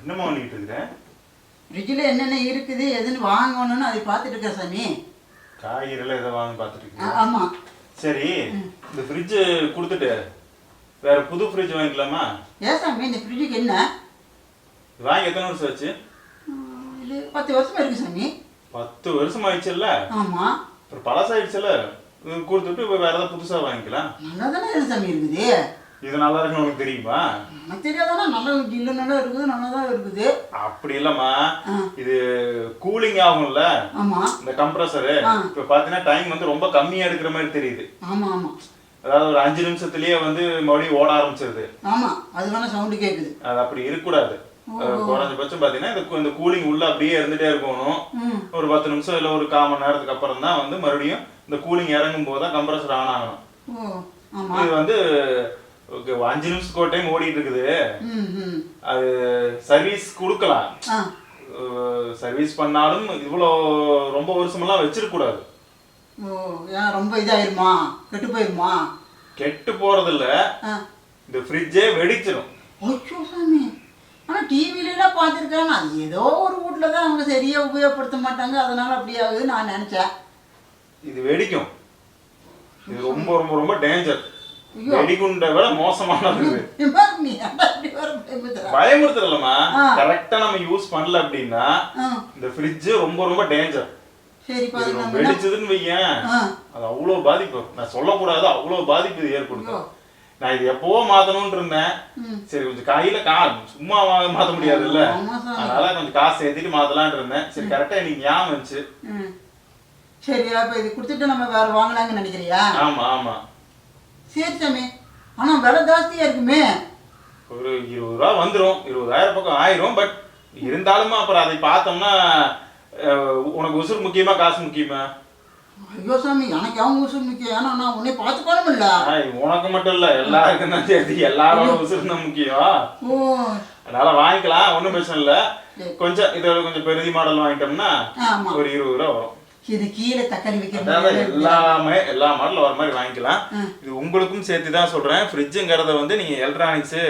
என்னம்மா பண்ணிட்டு இருக்கிற? ஃப்ரிட்ஜில் என்னென்ன இருக்குது எதுன்னு வாங்கணும்னு அதை பார்த்துட்டு இருக்கேன் சாமி. காய்கறிலாம் எதை வாங்கி பார்த்துட்டு இருக்கீங்க? ஆமாம். சரி, இந்த ஃப்ரிட்ஜு கொடுத்துட்டு வேற புது ஃப்ரிட்ஜ் வாங்கிக்கலாமா? ஏன் சாமி இந்த ஃப்ரிட்ஜுக்கு என்ன? வாங்கி எத்தனை வருஷம் ஆச்சு? இது 10 வருஷமா இருக்கு சாமி. 10 வருஷம் ஆயிடுச்சுல்ல? ஆமாம். அப்புறம் பழசாயிடுச்சுல்ல, இது கொடுத்துட்டு வேற ஏதாவது புதுசாக வாங்கிக்கலாம். நல்லா தானே இது சாமி இருக்குது. இது நல்லா இருக்குன்னு உனக்கு தெரியுமா? எனக்கு தெரியாதானா? நல்லா ஜில்லு நல்லா இருக்குது, நல்லா தான் இருக்குது. அப்படி இல்லம்மா, இது கூலிங் ஆகும்ல. ஆமா. இந்த கம்ப்ரஸரு இப்ப பாத்தீங்கன்னா டைம் வந்து ரொம்ப கம்மியா எடுக்கிற மாதிரி தெரியுது. ஆமா ஆமா. அதாவது ஒரு 5 நிமிஷத்துலயே வந்து மறுபடியும் ஓட ஆரம்பிச்சிருது. ஆமா, அது வேணா சவுண்ட் கேக்குது. அது அப்படி இருக்கக்கூடாது. குறைஞ்சபட்சம் பாத்தீங்கன்னா இந்த கூலிங் உள்ள அப்படியே இருந்துட்டே இருக்கணும். ஒரு 10 நிமிஷம் இல்ல ஒரு 1/4 மணி நேரத்துக்கு அப்புறம் தான் வந்து மறுபடியும் இந்த கூலிங் இறங்கும் போது தான் கம்ப்ரஸர் ஆன் ஆகணும். இது வந்து 5 நிமிஷத்துக்கு ஒரு டைம் ஓடிட்டு இருக்குது. அது சர்வீஸ் கொடுக்கலாம். சர்வீஸ் பண்ணாலும் இவ்வளோ ரொம்ப வருஷமெல்லாம் வச்சிருக்க கூடாது. ரொம்ப இதாயிருமா, கெட்டு போயிருமா? கெட்டு போறதில்ல, இந்த ஃப்ரிட்ஜே வெடிச்சிடும். ஐயோ சாமி, ஆனால் டிவிலாம் பார்த்துருக்காங்க, அது ஏதோ ஒரு வீட்டில் தான் அவங்க சரியாக உபயோகப்படுத்த மாட்டாங்க, அதனால அப்படி ஆகுது நான் நினச்சேன். இது வெடிக்கும். இது ரொம்ப ரொம்ப ரொம்ப டேஞ்சர். வெடிகுண்டை விட மோசமானது. பயமுறுத்தலமா, கரெக்டா நம்ம யூஸ் பண்ணல அப்படின்னா இந்த ஃப்ரிட்ஜ் ரொம்ப ரொம்ப டேஞ்சர். வெடிச்சதுன்னு வையேன், அது அவ்வளவு பாதிப்பு. நான் சொல்லக்கூடாது, அவ்வளவு பாதிப்பு இது ஏற்படுத்தும். நான் இது எப்பவோ மாத்தணும்னு இருந்தேன். சரி, கொஞ்சம் கையில சும்மா மாத்த முடியாது இல்ல, அதனால கொஞ்சம் காசு சேர்த்துட்டு மாத்தலாம்னு இருந்தேன். சரி, கரெக்டா எனக்கு ஞாபகம் வந்துச்சு. சரி, அப்ப இது கொடுத்துட்டு நம்ம வேற வாங்கலாம்னு நினைக்கிறியா? ஆமா ஆமா. சரி சாமி, ஆனா விலை ஜாஸ்தியா இருக்குமே. ஒரு 20 ரூபா வந்துடும், 20,000 பக்கம் ஆயிரும். பட் இருந்தாலும் அப்புறம் அதை பார்த்தோம்னா உனக்கு உசுறு முக்கியமா காசு முக்கியமா? ஐயோ சாமி, எனக்கு அவங்க உசுறு முக்கியம். ஏன்னா நான் உன்னை பார்த்துக்கணும் இல்ல. உனக்கு மட்டும் இல்ல, எல்லாருக்கும் தான் சேர்த்து எல்லாரோட உசுறு தான் முக்கியம். அதனால வாங்கிக்கலாம், ஒன்றும் பிரச்சனை இல்லை. கொஞ்சம் இதோட கொஞ்சம் பெரிய மாடல் வாங்கிட்டோம்னா ஒரு 20 ரூபா வரும். இது கீழே தக்காளி வைக்கிறது எல்லாமே எல்லா மாடலும் வர மாதிரி வாங்கிக்கலாம். இது உங்களுக்கும் சேர்த்து தான் சொல்றேன். ஃப்ரிட்ஜுங்கிறத வந்து நீங்க எலக்ட்ரானிக்ஸ்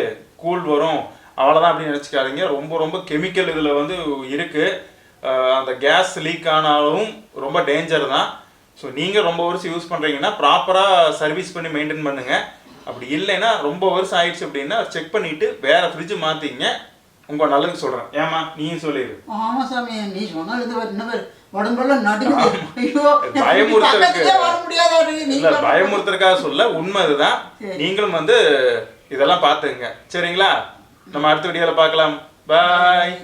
கூல் வரும் அவ்வளவுதான் அப்படின்னு நினைச்சுக்காதீங்க. ரொம்ப ரொம்ப கெமிக்கல் இதுல வந்து இருக்கு. அந்த கேஸ் லீக் ஆனாலும் ரொம்ப டேஞ்சர் தான். ஸோ நீங்க ரொம்ப வருஷம் யூஸ் பண்றீங்கன்னா ப்ராப்பரா சர்வீஸ் பண்ணி மெயின்டைன் பண்ணுங்க. அப்படி இல்லைன்னா ரொம்ப வருஷம் ஆயிடுச்சு அப்படின்னா செக் பண்ணிட்டு வேற ஃப்ரிட்ஜ் மாத்திங்க. உங்க நல்லதுக்கு சொல்றேன். ஏமா நீயும் சொல்லிடு. ஆமா சாமி, நீ சொன்னா என்ன உடம்பெல்லாம் நடுங்குது. ஐயோ, பயமுறுத்துறதுக்காக சொல்ல, உண்மை இதுதான். நீங்களும் வந்து இதெல்லாம் பாத்துங்க. சரிங்களா? நம்ம அடுத்த வீடியோல பார்க்கலாம். பாய்.